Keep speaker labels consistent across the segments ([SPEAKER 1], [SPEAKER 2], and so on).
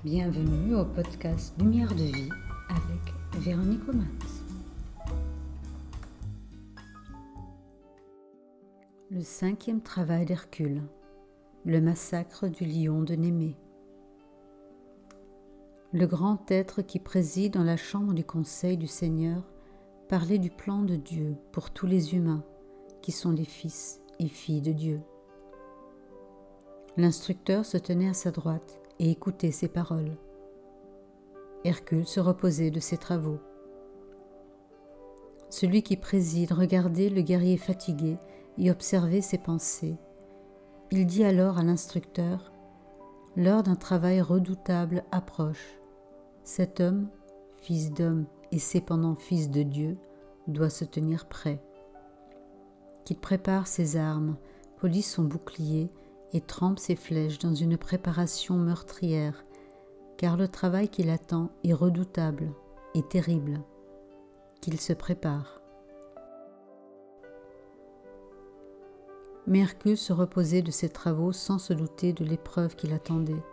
[SPEAKER 1] Bienvenue au podcast Lumière de vie avec Véronique Omans. Le 5e travail d'Hercule, le massacre du lion de Némée. Le grand être qui préside dans la chambre du conseil du Seigneur parlait du plan de Dieu pour tous les humains qui sont les fils et filles de Dieu. L'instructeur se tenait à sa droite et écoutait ses paroles. Hercule se reposait de ses travaux. Celui qui préside regardait le guerrier fatigué et observait ses pensées. Il dit alors à l'instructeur : « L'heure d'un travail redoutable approche. Cet homme, fils d'homme et cependant fils de Dieu, doit se tenir prêt. Qu'il prépare ses armes, polisse son bouclier et trempe ses flèches dans une préparation meurtrière, car le travail qui l'attend est redoutable et terrible. Qu'il se prépare. » Mais Hercule se reposait de ses travaux sans se douter de l'épreuve qui l'attendait.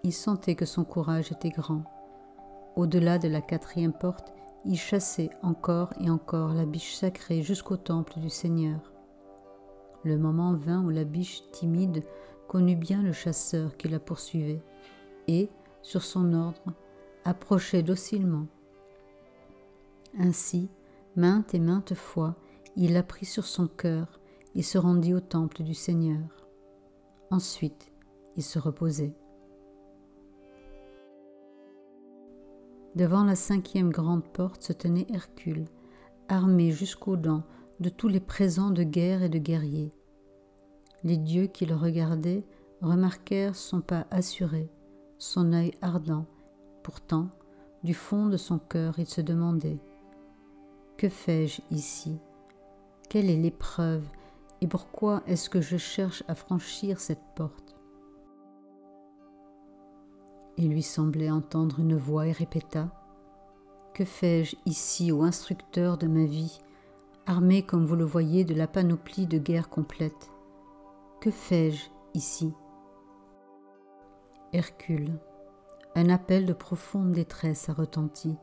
[SPEAKER 1] Il sentait que son courage était grand. Au-delà de la 4e porte, il chassait encore et encore la biche sacrée jusqu'au temple du Seigneur. Le moment vint où la biche timide connut bien le chasseur qui la poursuivait et, sur son ordre, approchait docilement. Ainsi, maintes et maintes fois, il la prit sur son cœur et se rendit au temple du Seigneur. Ensuite, il se reposait. Devant la 5e grande porte se tenait Hercule, armé jusqu'aux dents de tous les présents de guerre et de guerriers. Les dieux qui le regardaient remarquèrent son pas assuré, son œil ardent. Pourtant, du fond de son cœur, il se demandait : que fais-je ici ? Quelle est l'épreuve et pourquoi est-ce que je cherche à franchir cette porte ? Il lui semblait entendre une voix et répéta : que fais-je ici, ô instructeur de ma vie, armé comme vous le voyez de la panoplie de guerre complète ? Que fais-je ici ? Hercule, un appel de profonde détresse a retenti.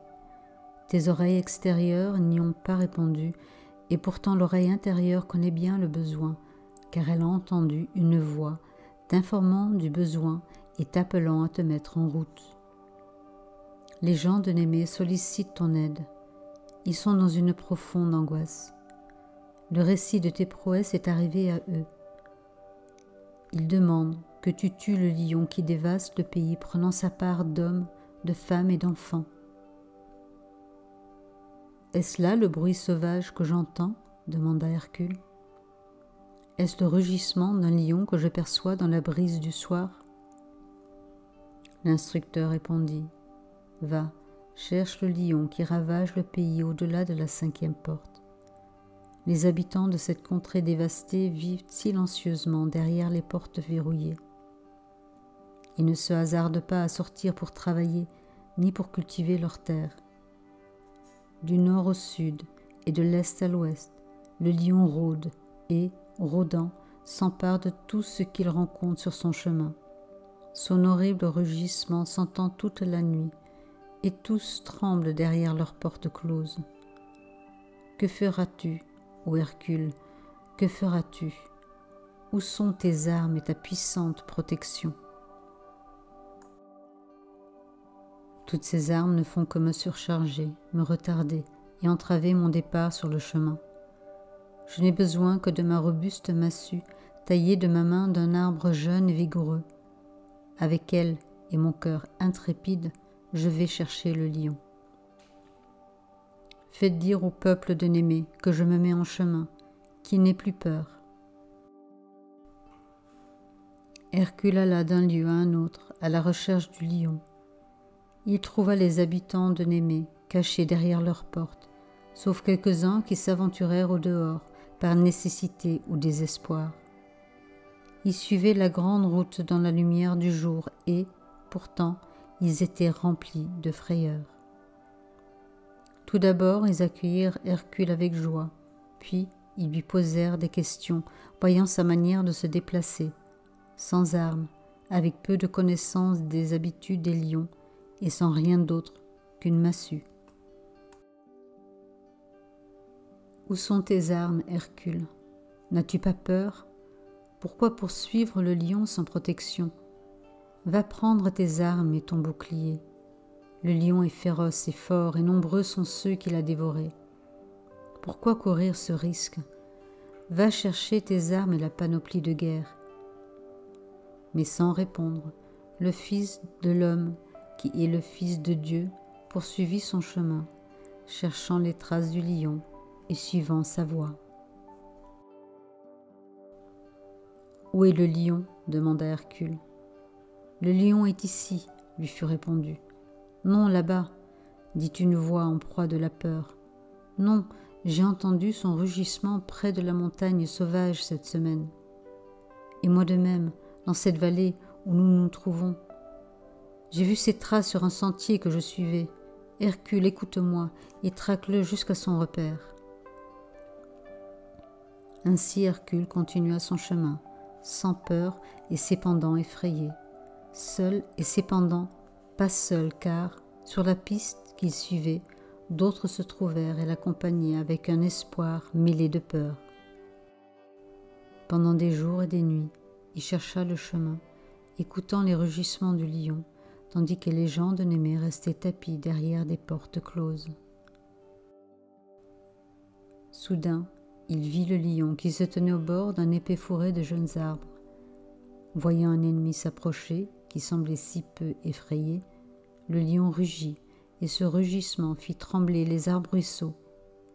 [SPEAKER 1] Tes oreilles extérieures n'y ont pas répondu, et pourtant l'oreille intérieure connaît bien le besoin, car elle a entendu une voix t'informant du besoin et t'appelant à te mettre en route. Les gens de Némée sollicitent ton aide. Ils sont dans une profonde angoisse. Le récit de tes prouesses est arrivé à eux. Ils demandent que tu tues le lion qui dévaste le pays, prenant sa part d'hommes, de femmes et d'enfants. Est-ce là le bruit sauvage que j'entends ? Demanda Hercule. Est-ce le rugissement d'un lion que je perçois dans la brise du soir ? L'instructeur répondit : Va, cherche le lion qui ravage le pays au-delà de la 5e porte. Les habitants de cette contrée dévastée vivent silencieusement derrière les portes verrouillées. Ils ne se hasardent pas à sortir pour travailler, ni pour cultiver leurs terres. Du nord au sud et de l'est à l'ouest, le lion rôde et, rôdant, s'empare de tout ce qu'il rencontre sur son chemin. Son horrible rugissement s'entend toute la nuit, et tous tremblent derrière leurs portes closes. Que feras-tu, ô Hercule, que feras-tu ? Où sont tes armes et ta puissante protection ? Toutes ces armes ne font que me surcharger, me retarder et entraver mon départ sur le chemin. Je n'ai besoin que de ma robuste massue, taillée de ma main d'un arbre jeune et vigoureux. Avec elle et mon cœur intrépide, je vais chercher le lion. Faites dire au peuple de Némée que je me mets en chemin, qu'il n'ait plus peur. Hercule alla d'un lieu à un autre à la recherche du lion. Il trouva les habitants de Némée cachés derrière leurs portes, sauf quelques-uns qui s'aventurèrent au dehors par nécessité ou désespoir. Ils suivaient la grande route dans la lumière du jour et, pourtant, ils étaient remplis de frayeur. Tout d'abord, ils accueillirent Hercule avec joie, puis ils lui posèrent des questions, voyant sa manière de se déplacer, sans armes, avec peu de connaissance des habitudes des lions et sans rien d'autre qu'une massue. Où sont tes armes, Hercule? N'as-tu pas peur? Pourquoi poursuivre le lion sans protection? Va prendre tes armes et ton bouclier. Le lion est féroce et fort, et nombreux sont ceux qui l'a dévoré. Pourquoi courir ce risque? Va chercher tes armes et la panoplie de guerre. Mais sans répondre, le Fils de l'homme, qui est le Fils de Dieu, poursuivit son chemin, cherchant les traces du lion et suivant sa voie. « Où est le lion ?» demanda Hercule. « Le lion est ici, » lui fut répondu. « Non, là-bas, » dit une voix en proie de la peur. « Non, j'ai entendu son rugissement près de la montagne sauvage cette semaine. Et moi de même, dans cette vallée où nous nous trouvons. J'ai vu ses traces sur un sentier que je suivais. Hercule, écoute-moi et traque-le jusqu'à son repère. » Ainsi Hercule continua son chemin, sans peur et cependant effrayé. Seul et cependant pas seul, car, sur la piste qu'il suivait, d'autres se trouvèrent et l'accompagnaient avec un espoir mêlé de peur. Pendant des jours et des nuits, il chercha le chemin, écoutant les rugissements du lion, tandis que les gens de Némée restaient tapis derrière des portes closes. Soudain, il vit le lion qui se tenait au bord d'un épais fourré de jeunes arbres. Voyant un ennemi s'approcher, qui semblait si peu effrayé, le lion rugit, et ce rugissement fit trembler les arbrisseaux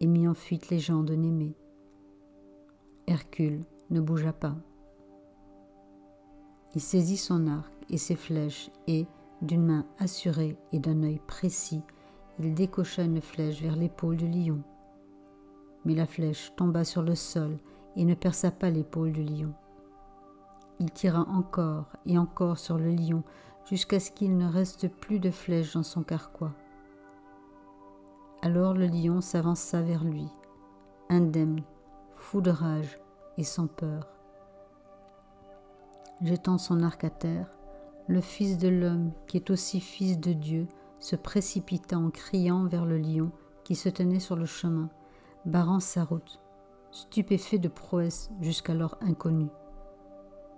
[SPEAKER 1] et mit en fuite les gens de Némée. Hercule ne bougea pas. Il saisit son arc et ses flèches et, d'une main assurée et d'un œil précis, il décocha une flèche vers l'épaule du lion. Mais la flèche tomba sur le sol et ne perça pas l'épaule du lion. Il tira encore et encore sur le lion jusqu'à ce qu'il ne reste plus de flèche dans son carquois. Alors le lion s'avança vers lui, indemne, fou de rage et sans peur. Jetant son arc à terre, le Fils de l'homme, qui est aussi Fils de Dieu, se précipita en criant vers le lion qui se tenait sur le chemin, barrant sa route, stupéfait de prouesses jusqu'alors inconnues,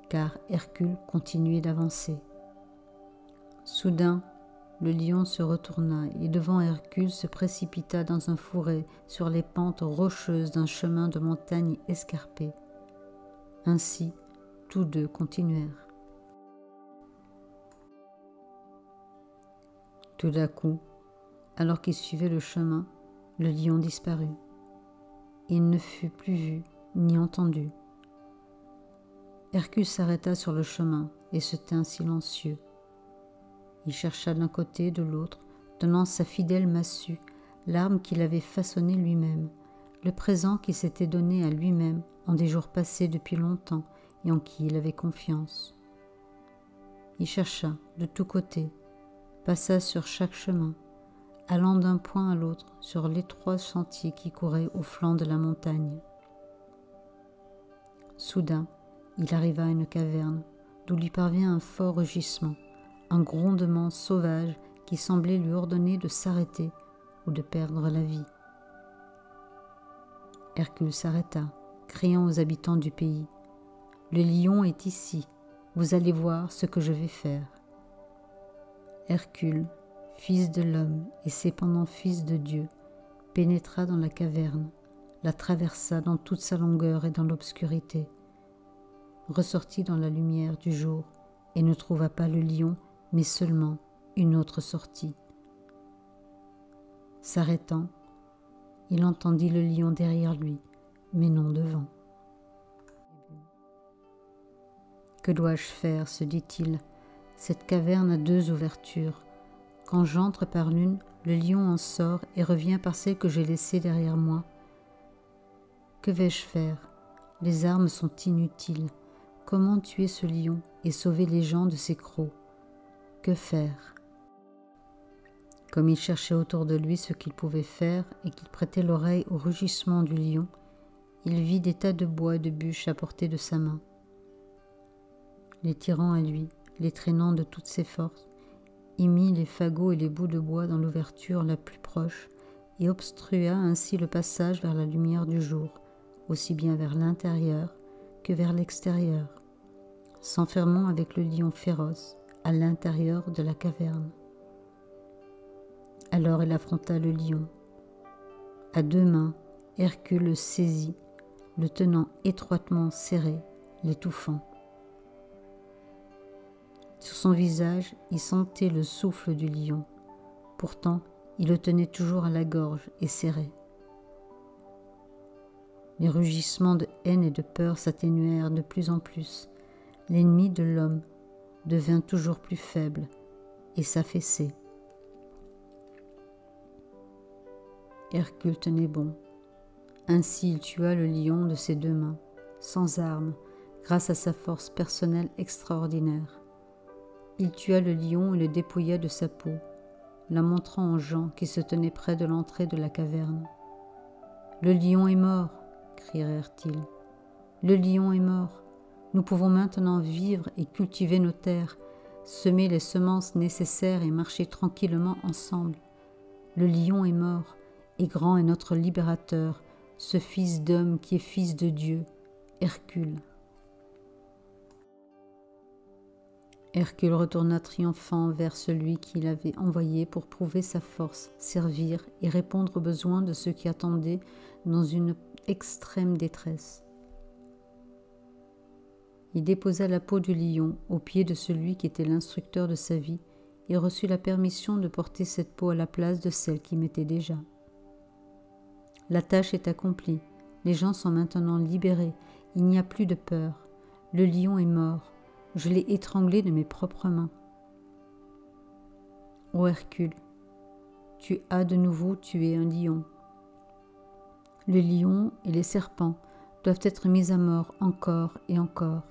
[SPEAKER 1] car Hercule continuait d'avancer. Soudain, le lion se retourna et devant Hercule se précipita dans un fourré sur les pentes rocheuses d'un chemin de montagne escarpé. Ainsi, tous deux continuèrent. Tout d'un coup, alors qu'il suivait le chemin, le lion disparut. Il ne fut plus vu ni entendu. Hercule s'arrêta sur le chemin et se tint silencieux. Il chercha d'un côté et de l'autre, tenant sa fidèle massue, l'arme qu'il avait façonnée lui-même, le présent qu'il s'était donné à lui-même en des jours passés depuis longtemps et en qui il avait confiance. Il chercha de tous côtés, passa sur chaque chemin, allant d'un point à l'autre sur l'étroit sentier qui courait au flanc de la montagne. Soudain, il arriva à une caverne d'où lui parvint un fort rugissement, un grondement sauvage qui semblait lui ordonner de s'arrêter ou de perdre la vie. Hercule s'arrêta, criant aux habitants du pays : « Le lion est ici, vous allez voir ce que je vais faire. » Hercule, Fils de l'homme et cependant Fils de Dieu, pénétra dans la caverne, la traversa dans toute sa longueur et dans l'obscurité, ressortit dans la lumière du jour et ne trouva pas le lion, mais seulement une autre sortie. S'arrêtant, il entendit le lion derrière lui, mais non devant. « Que dois-je faire ?» se dit-il. « Cette caverne a 2 ouvertures. Quand j'entre par l'une, le lion en sort et revient par celle que j'ai laissée derrière moi. Que vais-je faire? Les armes sont inutiles. Comment tuer ce lion et sauver les gens de ses crocs? Que faire ?» Comme il cherchait autour de lui ce qu'il pouvait faire et qu'il prêtait l'oreille au rugissement du lion, il vit des tas de bois et de bûches à portée de sa main. Les tirant à lui, les traînant de toutes ses forces, y mit les fagots et les bouts de bois dans l'ouverture la plus proche et obstrua ainsi le passage vers la lumière du jour, aussi bien vers l'intérieur que vers l'extérieur, s'enfermant avec le lion féroce à l'intérieur de la caverne. Alors il affronta le lion. À deux mains, Hercule le saisit, le tenant étroitement serré, l'étouffant. Sur son visage, il sentait le souffle du lion. Pourtant, il le tenait toujours à la gorge et serré. Les rugissements de haine et de peur s'atténuèrent de plus en plus. L'ennemi de l'homme devint toujours plus faible et s'affaissait. Hercule tenait bon. Ainsi il tua le lion de ses deux mains, sans armes, grâce à sa force personnelle extraordinaire. Il tua le lion et le dépouilla de sa peau, la montrant aux gens qui se tenaient près de l'entrée de la caverne. « Le lion est mort !» crièrent-ils. « Le lion est mort. Nous pouvons maintenant vivre et cultiver nos terres, semer les semences nécessaires et marcher tranquillement ensemble. Le lion est mort, et grand est notre libérateur, ce fils d'homme qui est fils de Dieu, Hercule. » Hercule retourna triomphant vers celui qui l'avait envoyé pour prouver sa force, servir et répondre aux besoins de ceux qui attendaient dans une extrême détresse. Il déposa la peau du lion aux pieds de celui qui était l'instructeur de sa vie et reçut la permission de porter cette peau à la place de celle qui m'était déjà. La tâche est accomplie, les gens sont maintenant libérés, il n'y a plus de peur, le lion est mort, je l'ai étranglé de mes propres mains. Ô Hercule, tu as de nouveau tué un lion. Le lion et les serpents doivent être mis à mort encore et encore.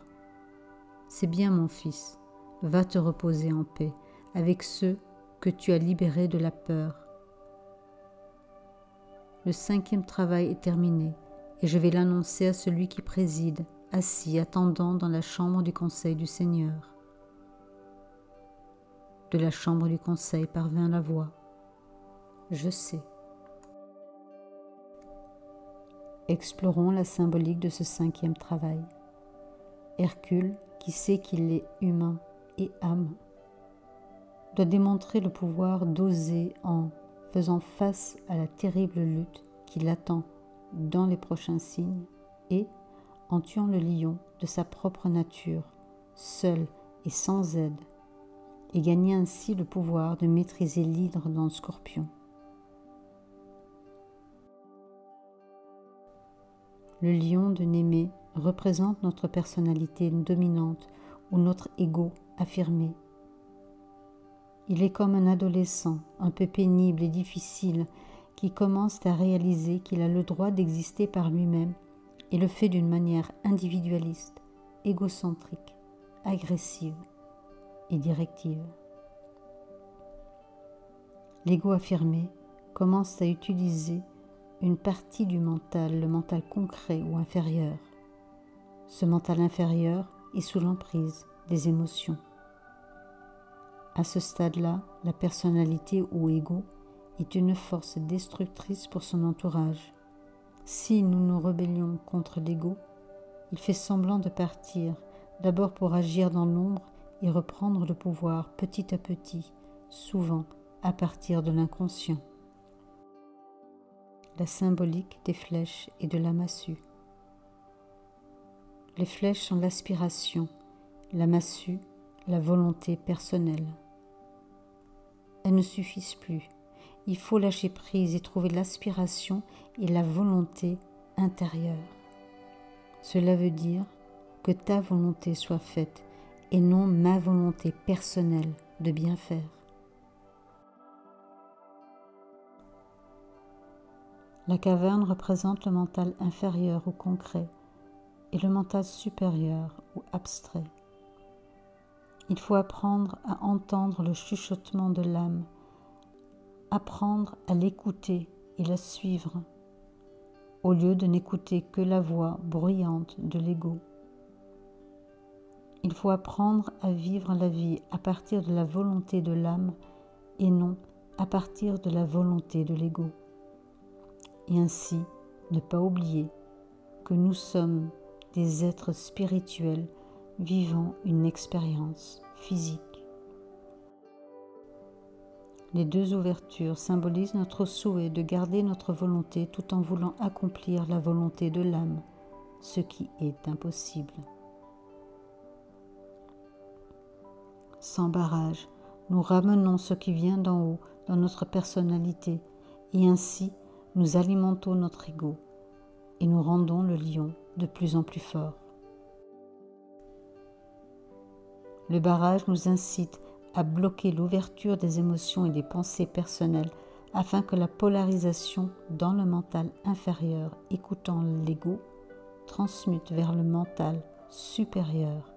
[SPEAKER 1] C'est bien mon fils, va te reposer en paix avec ceux que tu as libérés de la peur. Le 5e travail est terminé et je vais l'annoncer à celui qui préside, assis attendant dans la chambre du conseil du Seigneur. De la chambre du conseil parvint la voix. Je sais. Explorons la symbolique de ce 5e travail. Hercule, qui sait qu'il est humain et âme, doit démontrer le pouvoir d'oser en faisant face à la terrible lutte qui l'attend dans les prochains signes et en tuant le lion de sa propre nature, seul et sans aide, et gagner ainsi le pouvoir de maîtriser l'hydre dans le scorpion. Le lion de Némée représente notre personnalité dominante ou notre ego affirmé. Il est comme un adolescent, un peu pénible et difficile, qui commence à réaliser qu'il a le droit d'exister par lui-même et le fait d'une manière individualiste, égocentrique, agressive et directive. L'ego affirmé commence à utiliser une partie du mental, le mental concret ou inférieur. Ce mental inférieur est sous l'emprise des émotions. À ce stade-là, la personnalité ou ego est une force destructrice pour son entourage. Si nous nous rébellions contre l'ego, il fait semblant de partir, d'abord pour agir dans l'ombre et reprendre le pouvoir petit à petit, souvent à partir de l'inconscient. La symbolique des flèches et de la massue. Les flèches sont l'aspiration, la massue, la volonté personnelle. Elles ne suffisent plus. Il faut lâcher prise et trouver l'aspiration et la volonté intérieure. Cela veut dire que ta volonté soit faite et non ma volonté personnelle de bien faire. La caverne représente le mental inférieur ou concret et le mental supérieur ou abstrait. Il faut apprendre à entendre le chuchotement de l'âme, apprendre à l'écouter et la suivre, au lieu de n'écouter que la voix bruyante de l'ego. Il faut apprendre à vivre la vie à partir de la volonté de l'âme et non à partir de la volonté de l'ego. Et ainsi, ne pas oublier que nous sommes des êtres spirituels vivant une expérience physique. Les deux ouvertures symbolisent notre souhait de garder notre volonté tout en voulant accomplir la volonté de l'âme, ce qui est impossible. Sans barrage, nous ramenons ce qui vient d'en haut dans notre personnalité et ainsi nous alimentons notre ego et nous rendons le lion de plus en plus fort. Le barrage nous incite à bloquer l'ouverture des émotions et des pensées personnelles afin que la polarisation dans le mental inférieur écoutant l'ego transmute vers le mental supérieur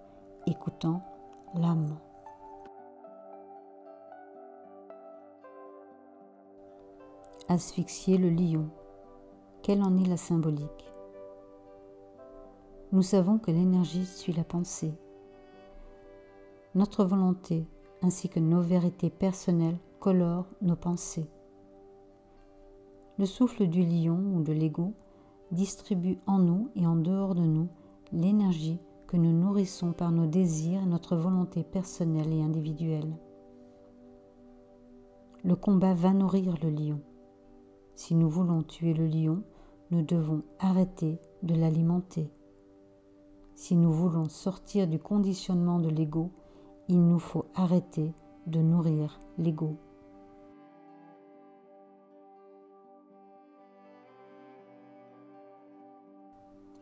[SPEAKER 1] écoutant l'âme. Asphyxier le lion. Quelle en est la symbolique? Nous savons que l'énergie suit la pensée. Notre volonté ainsi que nos vérités personnelles colorent nos pensées. Le souffle du lion ou de l'ego distribue en nous et en dehors de nous l'énergie que nous nourrissons par nos désirs et notre volonté personnelle et individuelle. Le combat va nourrir le lion. Si nous voulons tuer le lion, nous devons arrêter de l'alimenter. Si nous voulons sortir du conditionnement de l'ego, il nous faut arrêter de nourrir l'ego.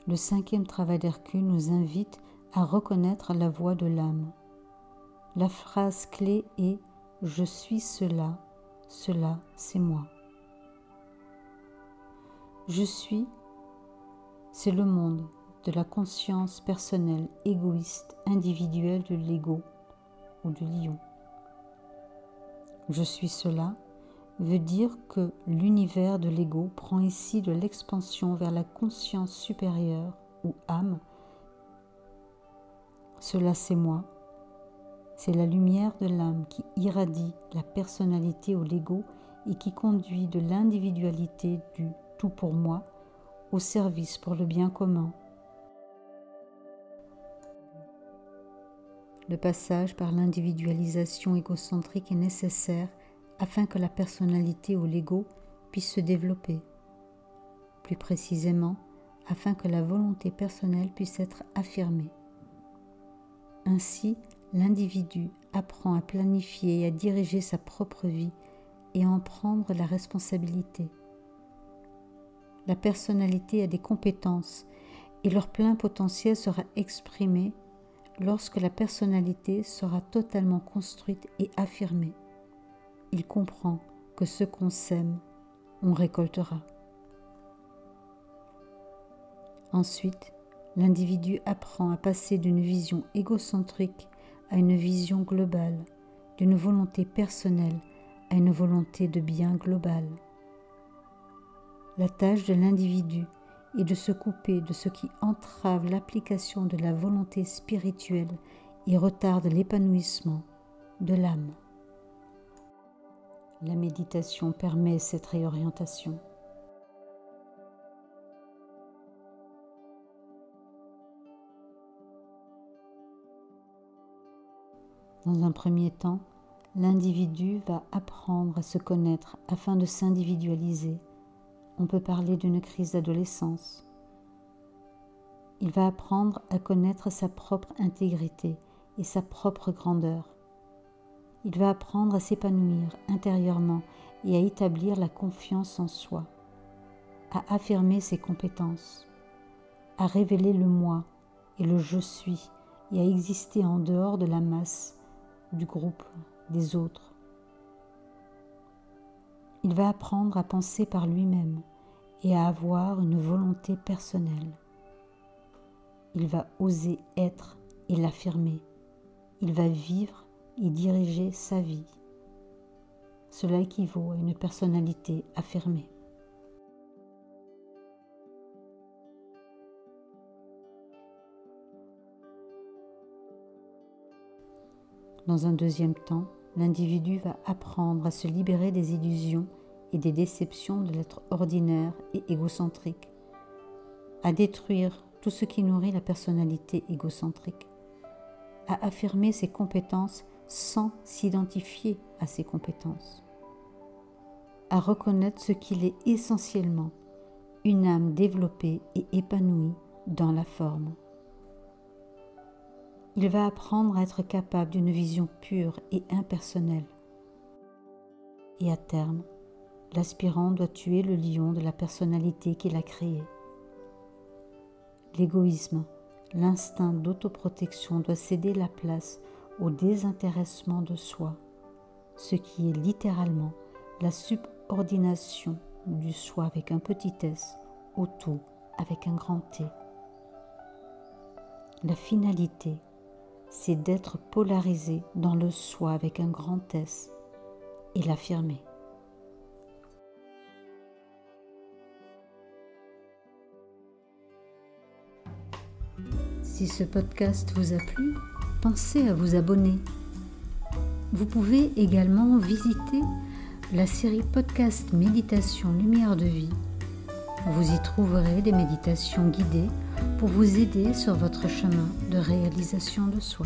[SPEAKER 1] Le 5e travail d'Hercule nous invite à reconnaître la voix de l'âme. La phrase clé est « Je suis cela, cela c'est moi ». Je suis, c'est le monde de la conscience personnelle, égoïste, individuelle de l'ego ou du lion. Je suis cela veut dire que l'univers de l'ego prend ici de l'expansion vers la conscience supérieure ou âme. Cela c'est moi. C'est la lumière de l'âme qui irradie la personnalité ou l'ego et qui conduit de l'individualité du tout pour moi au service pour le bien commun. Le passage par l'individualisation égocentrique est nécessaire afin que la personnalité ou l'ego puisse se développer. Plus précisément, afin que la volonté personnelle puisse être affirmée. Ainsi, l'individu apprend à planifier et à diriger sa propre vie et à en prendre la responsabilité. La personnalité a des compétences et leur plein potentiel sera exprimé lorsque la personnalité sera totalement construite et affirmée. Il comprend que ce qu'on sème, on récoltera. Ensuite, l'individu apprend à passer d'une vision égocentrique à une vision globale, d'une volonté personnelle à une volonté de bien global. La tâche de l'individu est de se couper de ce qui entrave l'application de la volonté spirituelle et retarde l'épanouissement de l'âme. La méditation permet cette réorientation. Dans un premier temps, l'individu va apprendre à se connaître afin de s'individualiser. On peut parler d'une crise d'adolescence. Il va apprendre à connaître sa propre intégrité et sa propre grandeur. Il va apprendre à s'épanouir intérieurement et à établir la confiance en soi, à affirmer ses compétences, à révéler le moi et le je suis et à exister en dehors de la masse, du groupe, des autres. Il va apprendre à penser par lui-même et à avoir une volonté personnelle. Il va oser être et l'affirmer. Il va vivre et diriger sa vie. Cela équivaut à une personnalité affirmée. Dans un deuxième temps, l'individu va apprendre à se libérer des illusions et des déceptions de l'être ordinaire et égocentrique, à détruire tout ce qui nourrit la personnalité égocentrique, à affirmer ses compétences sans s'identifier à ses compétences, à reconnaître ce qu'il est essentiellement, une âme développée et épanouie dans la forme. Il va apprendre à être capable d'une vision pure et impersonnelle. Et à terme, l'aspirant doit tuer le lion de la personnalité qu'il a créé. L'égoïsme, l'instinct d'autoprotection doit céder la place au désintéressement de soi, ce qui est littéralement la subordination du soi avec un petit s au tout avec un grand T. La finalité, c'est d'être polarisé dans le soi avec un grand S et l'affirmer. Si ce podcast vous a plu, pensez à vous abonner. Vous pouvez également visiter la série podcast Méditation Lumière de Vie. Vous y trouverez des méditations guidées pour vous aider sur votre chemin de réalisation de soi.